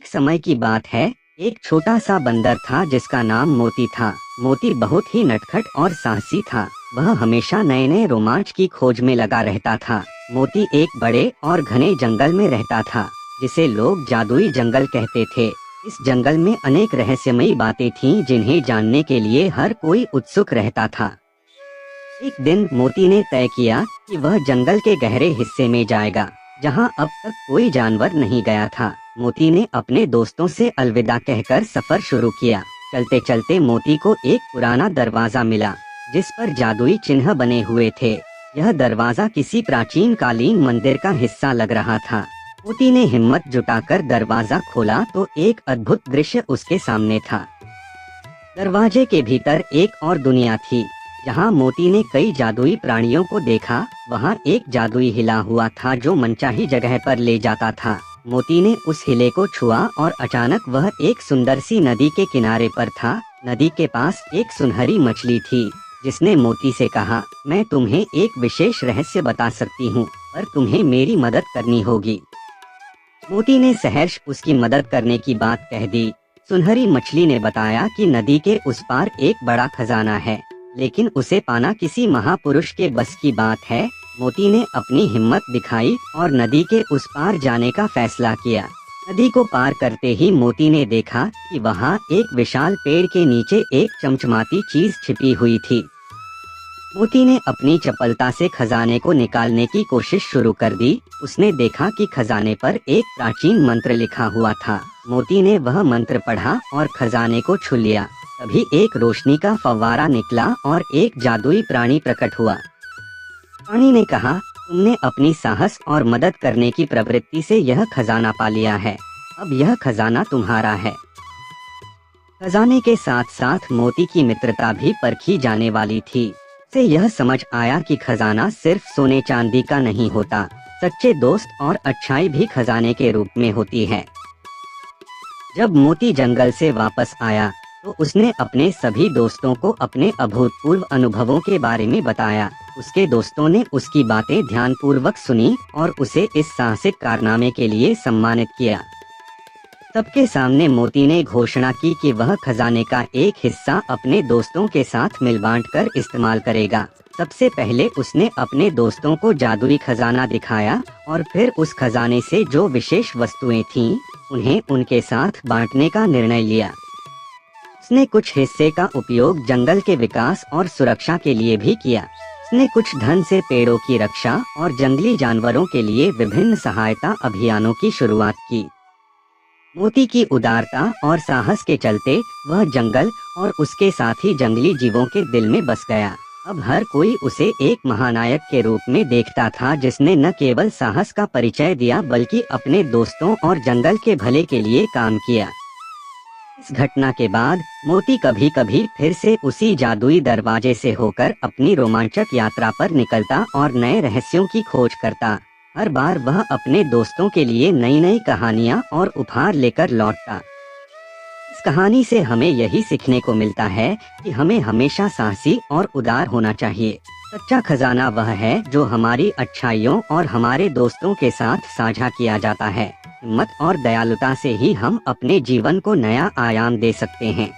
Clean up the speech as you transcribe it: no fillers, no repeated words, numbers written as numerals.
एक समय की बात है। एक छोटा सा बंदर था जिसका नाम मोती था। मोती बहुत ही नटखट और साहसी था। वह हमेशा नए नए रोमांच की खोज में लगा रहता था। मोती एक बड़े और घने जंगल में रहता था, जिसे लोग जादुई जंगल कहते थे। इस जंगल में अनेक रहस्यमयी बातें थीं जिन्हें जानने के लिए हर कोई उत्सुक रहता था। एक दिन मोती ने तय किया कि वह जंगल के गहरे हिस्से में जाएगा, जहां अब तक कोई जानवर नहीं गया था। मोती ने अपने दोस्तों से अलविदा कहकर सफर शुरू किया। चलते चलते मोती को एक पुराना दरवाजा मिला, जिस पर जादुई चिन्ह बने हुए थे। यह दरवाजा किसी प्राचीन कालीन मंदिर का हिस्सा लग रहा था। मोती ने हिम्मत जुटाकर दरवाजा खोला तो एक अद्भुत दृश्य उसके सामने था। दरवाजे के भीतर एक और दुनिया थी, जहां मोती ने कई जादुई प्राणियों को देखा। वहां एक जादुई हिला हुआ था जो मनचाही जगह पर ले जाता था। मोती ने उस हिले को छुआ और अचानक वह एक सुंदर सी नदी के किनारे पर था। नदी के पास एक सुनहरी मछली थी, जिसने मोती से कहा, मैं तुम्हें एक विशेष रहस्य बता सकती हूँ, पर तुम्हें मेरी मदद करनी होगी। मोती ने सहर्ष उसकी मदद करने की बात कह दी। सुनहरी मछली ने बताया कि नदी के उस पार एक बड़ा खजाना है, लेकिन उसे पाना किसी महापुरुष के बस की बात है। मोती ने अपनी हिम्मत दिखाई और नदी के उस पार जाने का फैसला किया। नदी को पार करते ही मोती ने देखा कि वहाँ एक विशाल पेड़ के नीचे एक चमचमाती चीज छिपी हुई थी। मोती ने अपनी चपलता से खजाने को निकालने की कोशिश शुरू कर दी। उसने देखा कि खजाने पर एक प्राचीन मंत्र लिखा हुआ था। मोती ने वह मंत्र पढ़ा और खजाने को छू लिया। तभी एक रोशनी का फव्वारा निकला और एक जादुई प्राणी प्रकट हुआ। प्राणी ने कहा, तुमने अपनी साहस और मदद करने की प्रवृत्ति से यह खजाना पा लिया है। अब यह खजाना तुम्हारा है। खजाने के साथ साथ मोती की मित्रता भी परखी जाने वाली थी। से यह समझ आया कि खजाना सिर्फ सोने चांदी का नहीं होता, सच्चे दोस्त और अच्छाई भी खजाने के रूप में होती है। जब मोती जंगल से वापस आया तो उसने अपने सभी दोस्तों को अपने अभूतपूर्व अनुभवों के बारे में बताया। उसके दोस्तों ने उसकी बातें ध्यानपूर्वक सुनी और उसे इस साहसिक कारनामे के लिए सम्मानित किया। सबके सामने मोती ने घोषणा की कि वह खजाने का एक हिस्सा अपने दोस्तों के साथ मिल बांट कर इस्तेमाल करेगा। सबसे पहले उसने अपने दोस्तों को जादुई खजाना दिखाया और फिर उस खजाने से जो विशेष वस्तुएं थीं, उन्हें उनके साथ बांटने का निर्णय लिया। उसने कुछ हिस्से का उपयोग जंगल के विकास और सुरक्षा के लिए भी किया। उसने कुछ धन से पेड़ों की रक्षा और जंगली जानवरों के लिए विभिन्न सहायता अभियानों की शुरुआत की। मोती की उदारता और साहस के चलते वह जंगल और उसके साथ ही जंगली जीवों के दिल में बस गया। अब हर कोई उसे एक महानायक के रूप में देखता था, जिसने न केवल साहस का परिचय दिया बल्कि अपने दोस्तों और जंगल के भले के लिए काम किया। इस घटना के बाद मोती कभी कभी फिर से उसी जादुई दरवाजे से होकर अपनी रोमांचक यात्रा पर निकलता और नए रहस्यों की खोज करता। हर बार वह अपने दोस्तों के लिए नई नई कहानियां और उपहार लेकर लौटता। इस कहानी से हमें यही सीखने को मिलता है कि हमें हमेशा साहसी और उदार होना चाहिए। सच्चा खजाना वह है जो हमारी अच्छाइयों और हमारे दोस्तों के साथ साझा किया जाता है। हिम्मत और दयालुता से ही हम अपने जीवन को नया आयाम दे सकते हैं।